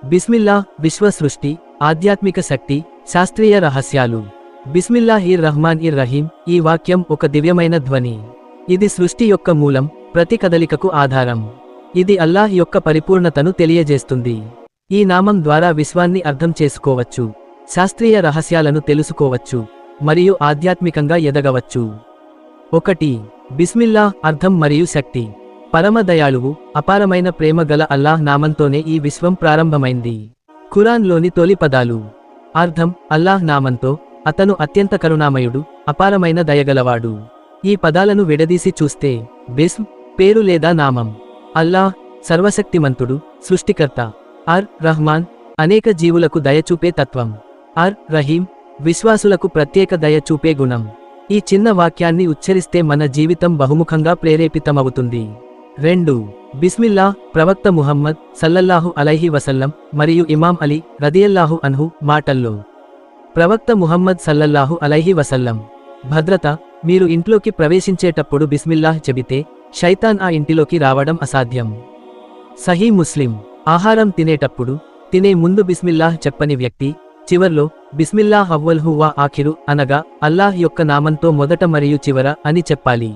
బిస్మిల్లా విశ్వ సృష్టి, ఆధ్యాత్మిక శక్తి, శాస్త్రీయ రహస్యాలు. బిస్మిల్లాహిర్ రహ్మాన్ ఇర్ రహీం. ఈ వాక్యం ఒక దివ్యమైన ధ్వని. ఇది సృష్టి యొక్క మూలం, ప్రతి కదలికకు ఆధారం. ఇది అల్లాహ్ యొక్క పరిపూర్ణతను తెలియజేస్తుంది. ఈ నామం ద్వారా విశ్వాన్ని అర్థం చేసుకోవచ్చు, శాస్త్రీయ రహస్యాలను తెలుసుకోవచ్చు, మరియు ఆధ్యాత్మికంగా ఎదగవచ్చు. 1. బిస్మిల్లా అర్థం మరియు శక్తి. పరమ దయాళువు, అపారమైన ప్రేమ గల అల్లాహ్ నామంతోనే ఈ విశ్వం ప్రారంభమైంది. ఖురాన్లోని తొలి పదాలు. అర్థం: అల్లాహ్ నామంతో, అతను అత్యంత కరుణామయుడు, అపారమైన దయగలవాడు. ఈ పదాలను విడదీసి చూస్తే, బిస్మ్ పేరు లేదా నామం, అల్లాహ్ సర్వశక్తిమంతుడు, సృష్టికర్త, అర్ రహ్మాన్ అనేక జీవులకు దయచూపే తత్వం, అర్ రహీం విశ్వాసులకు ప్రత్యేక దయ చూపే గుణం. ఈ చిన్న వాక్యాన్ని ఉచ్చరిస్తే మన జీవితం బహుముఖంగా ప్రేరేపితమవుతుంది. 2. బిస్మిల్లా ప్రవక్త ముహమ్మద్ సల్లల్లాహు అలైహి వసల్లం మరియు ఇమాం అలీ రదియల్లాహు అన్హు మాటల్లో. ప్రవక్త ముహమ్మద్ సల్లల్లాహు అలైహి వసల్లం: భద్రత, మీరు ఇంట్లోకి ప్రవేశించేటప్పుడు బిస్మిల్లాహ్ చెబితే శైతాన్ ఆ ఇంటిలోకి రావడం అసాధ్యం. సహీ ముస్లిం: ఆహారం తినేటప్పుడు, తినే ముందు బిస్మిల్లాహ్ చెప్పని వ్యక్తి చివర్లో బిస్మిల్లాహ్ అవ్వల్ హువా ఆఖిరు అనగా అల్లాహ్ యొక్క నామంతో మొదట మరియు చివర అని చెప్పాలి.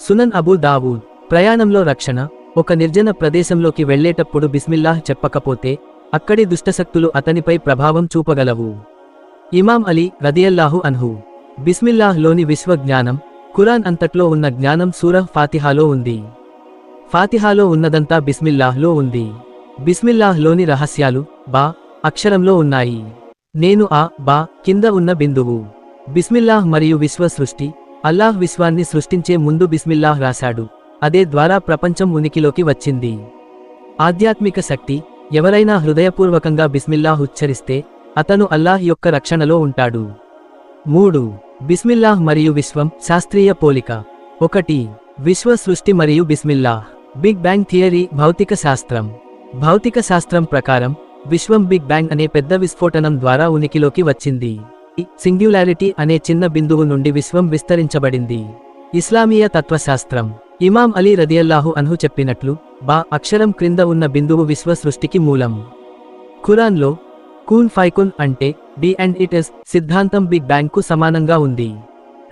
సునన్ అబూ దావూద్. ప్రయాణంలో రక్షణ. ఒక నిర్జన ప్రదేశంలోకి వెళ్లేటప్పుడు బిస్మిల్లాహ్ చెప్పకపోతే అక్కడి దుష్టశక్తులు అతనిపై ప్రభావం చూపగలవు. ఇమాం అలీ రదియల్లాహు అన్హు: బిస్మిల్లాహ్లోని విశ్వ జ్ఞానం, ఖురాన్ అంతట్లో ఉన్న జ్ఞానం సూరహ్ ఫాతిహాలో ఉంది. ఫాతిహాలో ఉన్నదంతా బిస్మిల్లాహ్లో ఉంది. బిస్మిల్లాహ్లోని రహస్యాలు బా అక్షరంలో ఉన్నాయి. నేను ఆ బా కింద ఉన్న బిందువు. బిస్మిల్లాహ్ మరియు విశ్వ సృష్టి. అల్లాహ్ విశ్వాన్ని సృష్టించే ముందు బిస్మిల్లాహ్ రాశాడు, అదే ద్వారా ప్రపంచం ఉనికిలోకి వచ్చింది. ఆధ్యాత్మిక శక్తి. ఎవరైనా హృదయపూర్వకంగా బిస్మిల్లాహ్ ఉచ్చరిస్తే అతను అల్లాహ్ యొక్క రక్షణలో ఉంటాడు. 3. బిస్మిల్లాహ్ మరియు విశ్వం, శాస్త్రీయ పోలిక. 1. విశ్వ సృష్టి మరియు బిస్మిల్లాహ్. Big bang theory. భౌతిక శాస్త్రం. భౌతిక శాస్త్రం ప్రకారం విశ్వం బిగ్ బ్యాంగ్ అనే పెద్ద విస్ఫోటనం ద్వారా ఉనికిలోకి వచ్చింది. సింగ్యులారిటీ అనే చిన్న బిందువు నుండి విశ్వం విస్తరించబడింది. ఇస్లామీయ తత్వశాస్త్రం. ఇమాం అలీ రదియల్లాహు అన్హు చెప్పినట్లు, బా అక్షరం క్రింద ఉన్న బిందువు విశ్వ సృష్టికి మూలం. ఖురాన్లో కూన్ ఫైకున్ అంటే డి అండ్ ఇట్ ఇస్ సిద్ధాంతం బిగ్ బ్యాంగ్ కు సమానంగా ఉంది.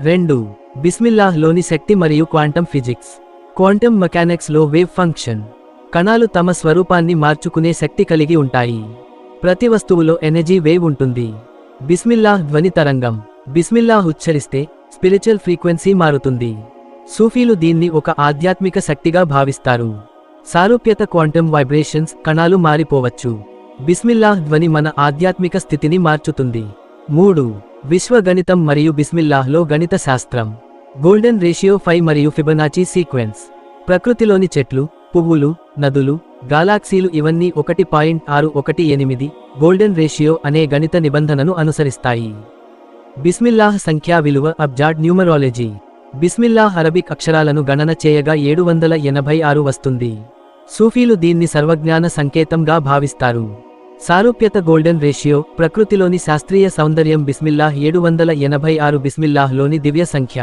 2. బిస్మిల్లాహ్లోని శక్తి మరియు క్వాంటం ఫిజిక్స్. క్వాంటం మెకానిక్స్ లో వేవ్ ఫంక్షన్. కణాలు తమ స్వరూపాన్ని మార్చుకునే శక్తి కలిగి ఉంటాయి. ప్రతి వస్తువులో ఎనర్జీ వేవ్ ఉంటుంది. బిస్మిల్లాహ్ ధ్వని తరంగం. బిస్మిల్లాహ్ ఉచ్చరిస్తే స్పిరిచువల్ ఫ్రీక్వెన్సీ మారుతుంది. సూఫీలు దీన్ని ఒక ఆధ్యాత్మిక శక్తిగా భావిస్తారు. సారూప్యత. Quantum vibrations. కణాలు మారిపోవచ్చు. బిస్మిల్లాహ్ ధ్వని మన ఆధ్యాత్మిక స్థితిని మార్చుతుంది. 3. విశ్వ గణితం మరియు బిస్మిల్లాహ్లో గణిత శాస్త్రం. గోల్డెన్ రేషియో 5 మరియు ఫిబొనాచీ సీక్వెన్స్. ప్రకృతిలోని చెట్లు, పువ్వులు, నదులు, గాలాక్సీలు ఇవన్నీ 1.618 గోల్డెన్ రేషియో అనే గణిత నిబంధనను అనుసరిస్తాయి. బిస్మిల్లాహ్ సంఖ్యా విలువ. అబ్జాడ్ న్యూమరాలజీ. బిస్మిల్లాహ్ అరబిక్ అక్షరాలను గణన చేయగా 786 వస్తుంది. సూఫీలు దీన్ని సర్వజ్ఞాన సంకేతంగా భావిస్తారు. సారూప్యత. Golden ratio. ప్రకృతిలోని శాస్త్రీయ సౌందర్యం. బిస్మిల్లాహ్ 786 బిస్మిల్లాహ్లోని దివ్య సంఖ్య.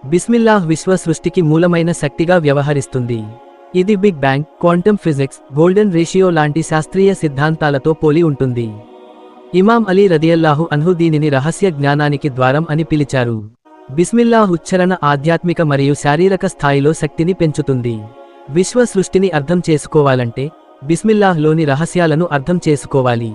బిస్మిల్లాహ్ విశ్వ సృష్టికి మూలమైన శక్తిగా వ్యవహరిస్తుంది. ఇది big bang, quantum physics, golden ratio లాంటి శాస్త్రీయ సిద్ధాంతాలతో పోలి ఉంటుంది. ఇమాం అలీ రదియల్లాహు అన్హు దీనిని రహస్య జ్ఞానానికి ద్వారం అని పిలిచారు. బిస్మిల్లాహ్ ఉచ్చరణ ఆధ్యాత్మిక మరియు శారీరక స్థాయిలో శక్తిని పెంచుతుంది. విశ్వ సృష్టిని అర్థం చేసుకోవాలంటే బిస్మిల్లాహ్లోని రహస్యాలను అర్థం చేసుకోవాలి.